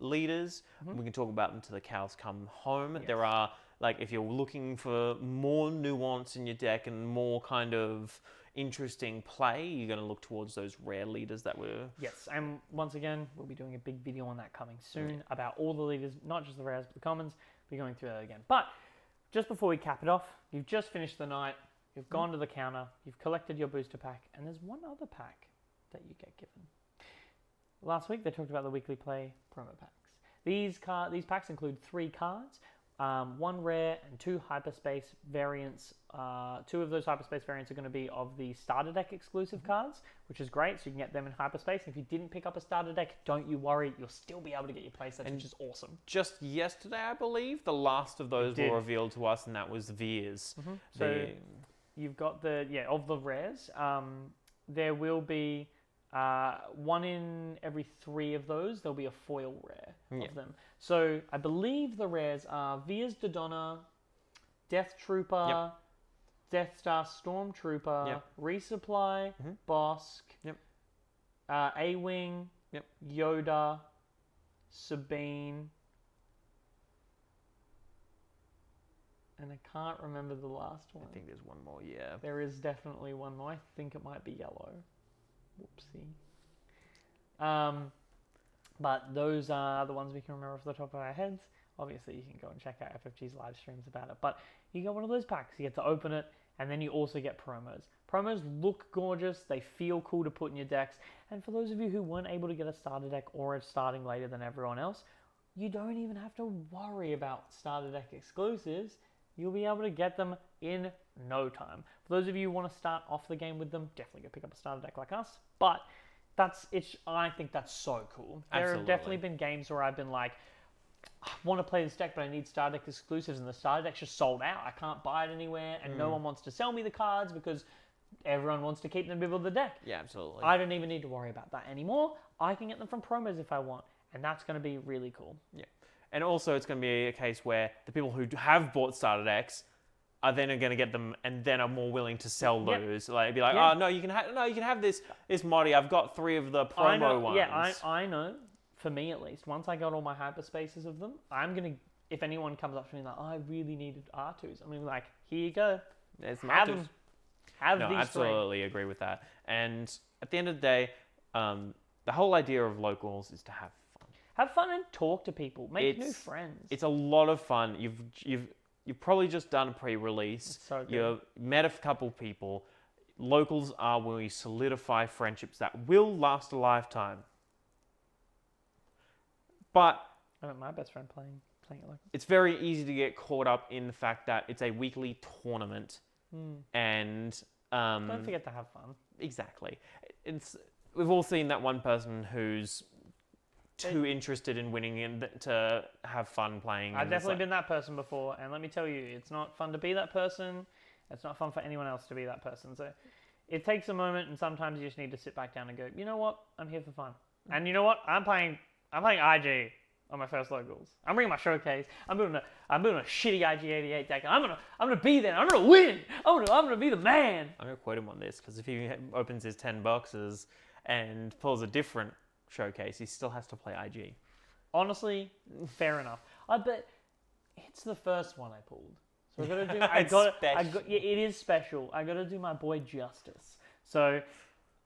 [SPEAKER 2] leaders. We can talk about them till the cows come home. Yes. There are, like, if you're looking for more nuance in your deck and more kind of interesting play, you're going to look towards those rare leaders that were...
[SPEAKER 1] Yes, and once again, we'll be doing a big video on that coming soon about all the leaders, not just the rares, but the commons. We'll be going through that again. But just before we cap it off, you've just finished the night, you've gone to the counter, you've collected your booster pack, and there's one other pack that you get given. Last week, they talked about the weekly play promo packs. These packs include 3 cards. 1 rare and 2 hyperspace variants. 2 of those hyperspace variants are going to be of the starter deck exclusive cards, which is great, so you can get them in hyperspace. If you didn't pick up a starter deck, don't you worry, you'll still be able to get your playsets, which is awesome.
[SPEAKER 2] Just yesterday, I believe, the last of those were revealed to us, and that was Veers.
[SPEAKER 1] So you've got of the rares. There will be 1 in every 3 of those. There'll be a foil rare of them. So I believe the rares are Veers Dodonna, Death Trooper, Death Star Stormtrooper, Resupply, Bosk, A-Wing, Yoda, Sabine, and I can't remember the last one.
[SPEAKER 2] I think there's one more, yeah.
[SPEAKER 1] There is definitely one more. I think it might be yellow. Whoopsie. But those are the ones we can remember off the top of our heads. Obviously, you can go and check out FFG's live streams about it. But you get one of those packs. You get to open it, and then you also get promos. Promos look gorgeous. They feel cool to put in your decks. And for those of you who weren't able to get a starter deck or are starting later than everyone else, you don't even have to worry about starter deck exclusives. You'll be able to get them in no time. For those of you who want to start off the game with them, definitely go pick up a starter deck like us. But I think that's so cool. There have definitely been games where I've been like, I want to play this deck, but I need starter deck exclusives, and the starter deck's just sold out. I can't buy it anywhere, and no one wants to sell me the cards because everyone wants to keep them in the middle of the deck.
[SPEAKER 2] Yeah, absolutely.
[SPEAKER 1] I don't even need to worry about that anymore. I can get them from promos if I want, and that's going to be really cool.
[SPEAKER 2] Yeah. And also, it's going to be a case where the people who have bought starter decks are then going to get them, and then are more willing to sell those. Like, be like, oh no, you can have this moddy. I've got 3 of the promo ones.
[SPEAKER 1] Yeah, I know. For me, at least, once I got all my hyperspaces of them, I'm gonna. If anyone comes up to me like, oh, I really needed R2s, I'm gonna be like, here you go.
[SPEAKER 2] There's
[SPEAKER 1] have them. Have
[SPEAKER 2] no,
[SPEAKER 1] these
[SPEAKER 2] absolutely
[SPEAKER 1] 3.
[SPEAKER 2] agree with that. And at the end of the day, the whole idea of locals is to have fun.
[SPEAKER 1] Have fun and talk to people. Make new friends.
[SPEAKER 2] It's a lot of fun. You've probably just done a pre-release.
[SPEAKER 1] So good.
[SPEAKER 2] You've met a couple people. Locals are where you solidify friendships that will last a lifetime. But
[SPEAKER 1] I met my best friend playing it like.
[SPEAKER 2] It's very easy to get caught up in the fact that it's a weekly tournament, and
[SPEAKER 1] don't forget to have fun.
[SPEAKER 2] Exactly. We've all seen that one person who's too interested in winning and to have fun playing.
[SPEAKER 1] I've definitely been that person before, and let me tell you, it's not fun to be that person. It's not fun for anyone else to be that person. So it takes a moment, and sometimes you just need to sit back down and go, you know what? I'm here for fun. And you know what? I'm playing IG on my first locals. I'm bringing my showcase. I'm doing a shitty IG88 deck. I'm gonna be there. I'm gonna win. I'm gonna be the man.
[SPEAKER 2] I'm gonna quote him on this because if he opens his 10 boxes and pulls a different showcase, he still has to play IG.
[SPEAKER 1] Honestly, fair enough. I bet it's the first one I pulled, so it is special. I gotta do my boy justice. So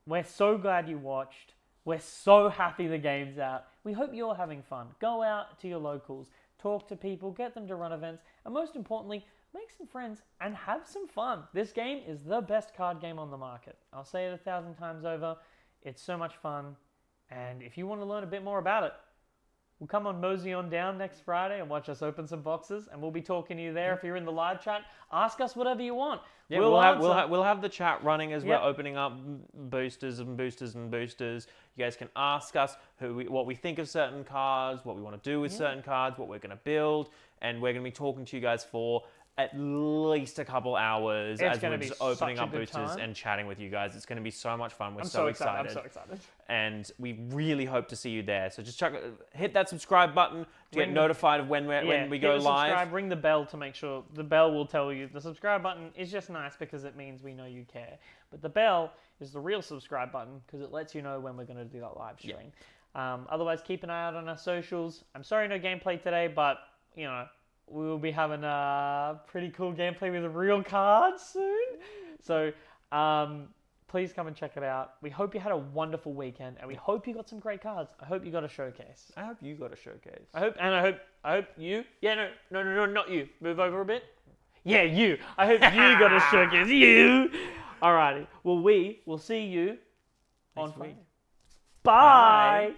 [SPEAKER 1] we're so glad you watched. We're so happy the game's out. We hope you're having fun. Go out to your locals, talk to people, get them to run events, and most importantly, make some friends and have some fun. This game is the best card game on the market. I'll say it 1,000 times over. It's so much fun. And if you want to learn a bit more about it, we'll come on Mosey on down next Friday and watch us open some boxes, and we'll be talking to you there. If you're in the live chat, ask us whatever you want.
[SPEAKER 2] Yeah, we'll have the chat running as we're opening up boosters and boosters and boosters. You guys can ask us what we think of certain cards, what we want to do with certain cards, what we're going to build, and we're going to be talking to you guys for at least a couple hours as we're just opening up boosters and chatting with you guys. It's going to be so much fun. We're so excited.
[SPEAKER 1] I'm so excited.
[SPEAKER 2] And we really hope to see you there. So just hit that subscribe button to get notified of when we go live.
[SPEAKER 1] Subscribe, ring the bell to make sure the bell will tell you. The subscribe button is just nice because it means we know you care. But the bell is the real subscribe button because it lets you know when we're going to do that live stream. Yeah. Otherwise, keep an eye out on our socials. I'm sorry no gameplay today, but we will be having a pretty cool gameplay with real cards soon. So please come and check it out. We hope you had a wonderful weekend, and we hope you got some great cards. I hope you got a showcase.
[SPEAKER 2] I hope you got a showcase.
[SPEAKER 1] I hope you. Yeah, no, not you. Move over a bit. Yeah, you. I hope you got a showcase. You. Alrighty. Well, we will see you on Friday. Bye.